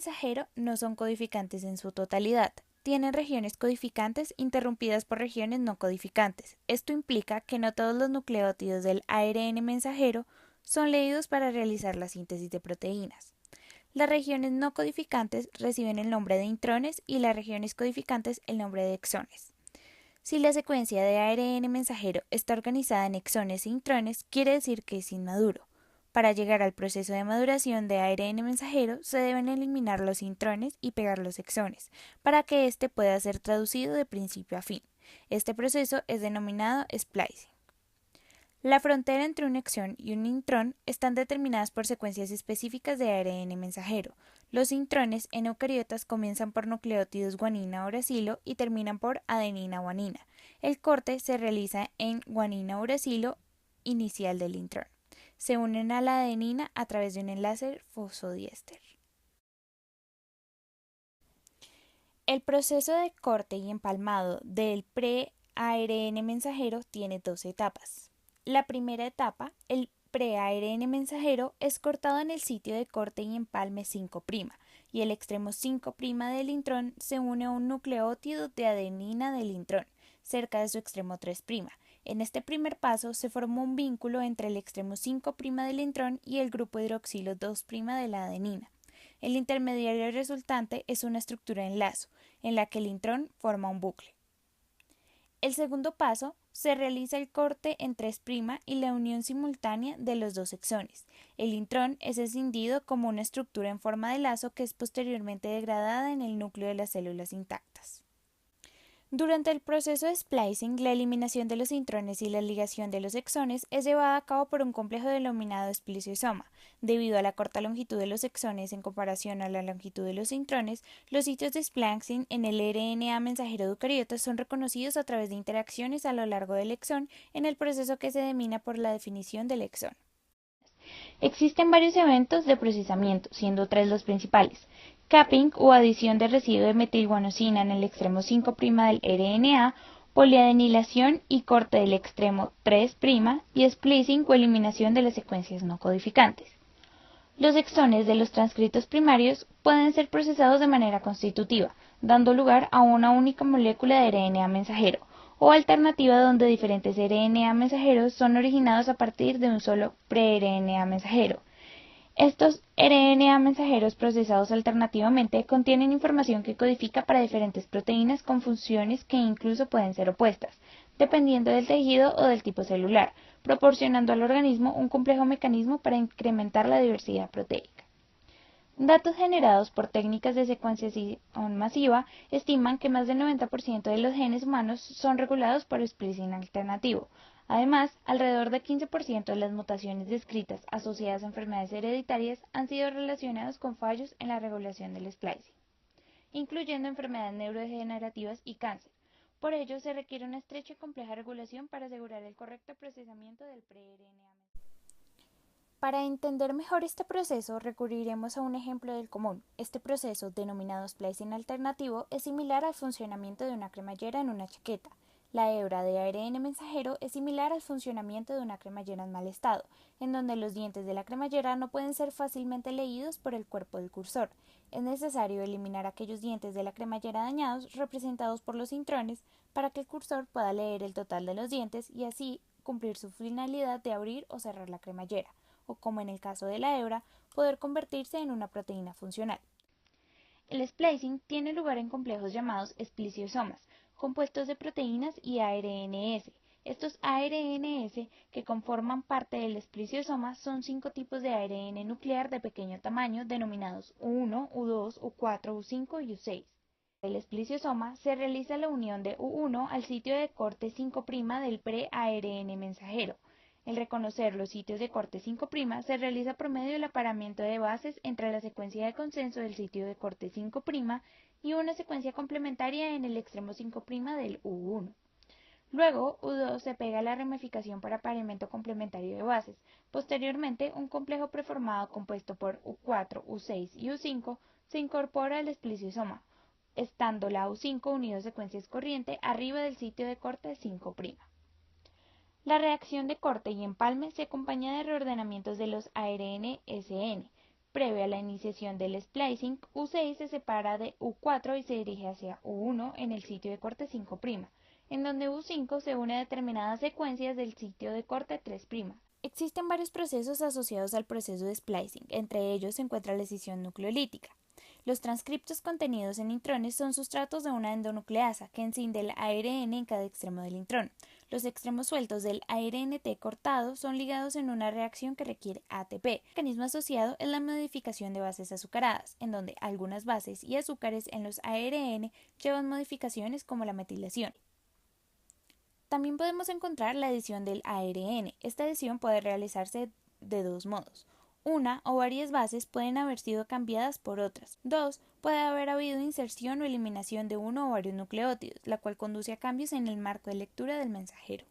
mensajero no son codificantes en su totalidad. Tienen regiones codificantes interrumpidas por regiones no codificantes. Esto implica que no todos los nucleótidos del ARN mensajero son leídos para realizar la síntesis de proteínas. Las regiones no codificantes reciben el nombre de intrones y las regiones codificantes el nombre de exones. Si la secuencia de ARN mensajero está organizada en exones e intrones, quiere decir que es inmaduro. Para llegar al proceso de maduración de ARN mensajero, se deben eliminar los intrones y pegar los exones, para que éste pueda ser traducido de principio a fin. Este proceso es denominado splicing. La frontera entre un exón y un intrón están determinadas por secuencias específicas de ARN mensajero. Los intrones en eucariotas comienzan por nucleótidos guanina-uracilo y terminan por adenina-guanina. El corte se realiza en guanina-uracilo inicial del intrón. Se unen a la adenina a través de un enlace fosfodiéster. El proceso de corte y empalmado del pre-ARN mensajero tiene dos etapas. La primera etapa, el pre-ARN mensajero, es cortado en el sitio de corte y empalme 5' y el extremo 5' del intrón se une a un nucleótido de adenina del intrón, cerca de su extremo 3'. En este primer paso se forma un vínculo entre el extremo 5' del intrón y el grupo hidroxilo 2' de la adenina. El intermediario resultante es una estructura en lazo, en la que el intrón forma un bucle. El segundo paso se realiza el corte en 3' y la unión simultánea de los dos exones. El intrón es escindido como una estructura en forma de lazo que es posteriormente degradada en el núcleo de las células intactas. Durante el proceso de splicing, la eliminación de los intrones y la ligación de los exones es llevada a cabo por un complejo denominado espliciosoma. Debido a la corta longitud de los exones en comparación a la longitud de los intrones, los sitios de splicing en el RNA mensajero de eucariotas son reconocidos a través de interacciones a lo largo del exón en el proceso que se denomina por la definición del exón. Existen varios eventos de procesamiento, siendo tres los principales: capping o adición de residuo de metilguanosina en el extremo 5' del RNA, poliadenilación y corte del extremo 3' y splicing o eliminación de las secuencias no codificantes. Los exones de los transcritos primarios pueden ser procesados de manera constitutiva, dando lugar a una única molécula de RNA mensajero, o alternativa donde diferentes RNA mensajeros son originados a partir de un solo pre-RNA mensajero. Estos RNA mensajeros procesados alternativamente contienen información que codifica para diferentes proteínas con funciones que incluso pueden ser opuestas, dependiendo del tejido o del tipo celular, proporcionando al organismo un complejo mecanismo para incrementar la diversidad proteica. Datos generados por técnicas de secuenciación masiva estiman que más del 90% de los genes humanos son regulados por splicing alternativo. Además, alrededor del 15% de las mutaciones descritas asociadas a enfermedades hereditarias han sido relacionadas con fallos en la regulación del splicing, incluyendo enfermedades neurodegenerativas y cáncer. Por ello, se requiere una estrecha y compleja regulación para asegurar el correcto procesamiento del pre-RNA. Para entender mejor este proceso, recurriremos a un ejemplo del común. Este proceso, denominado splicing alternativo, es similar al funcionamiento de una cremallera en una chaqueta. La hebra de ARN mensajero es similar al funcionamiento de una cremallera en mal estado, en donde los dientes de la cremallera no pueden ser fácilmente leídos por el cuerpo del cursor. Es necesario eliminar aquellos dientes de la cremallera dañados representados por los intrones para que el cursor pueda leer el total de los dientes y así cumplir su finalidad de abrir o cerrar la cremallera, o como en el caso de la hebra, poder convertirse en una proteína funcional. El splicing tiene lugar en complejos llamados esplisiosomas, compuestos de proteínas y ARNs. Estos ARNs que conforman parte del espliciosoma son 5 tipos de ARN nuclear de pequeño tamaño denominados U1, U2, U4, U5 y U6. El espliciosoma se realiza la unión de U1 al sitio de corte 5' del pre-ARN mensajero. El reconocer los sitios de corte 5' se realiza por medio del apareamiento de bases entre la secuencia de consenso del sitio de corte 5' y una secuencia complementaria en el extremo 5' del U1. Luego, U2 se pega a la ramificación por apareamiento complementario de bases. Posteriormente, un complejo preformado compuesto por U4, U6 y U5 se incorpora al espliciosoma, estando la U5 unido a secuencias corriente arriba del sitio de corte 5'. La reacción de corte y empalme se acompaña de reordenamientos de los ARN-SN, Previo a la iniciación del splicing, U6 se separa de U4 y se dirige hacia U1 en el sitio de corte 5', en donde U5 se une a determinadas secuencias del sitio de corte 3'. Existen varios procesos asociados al proceso de splicing, entre ellos se encuentra la escisión nucleolítica. Los transcriptos contenidos en intrones son sustratos de una endonucleasa que encinde el ARN en cada extremo del intrón. Los extremos sueltos del ARNT cortado son ligados en una reacción que requiere ATP. El mecanismo asociado es la modificación de bases azucaradas, en donde algunas bases y azúcares en los ARN llevan modificaciones como la metilación. También podemos encontrar la edición del ARN. Esta edición puede realizarse de dos modos. Una o varias bases pueden haber sido cambiadas por otras. Dos, puede haber habido inserción o eliminación de uno o varios nucleótidos, la cual conduce a cambios en el marco de lectura del mensajero.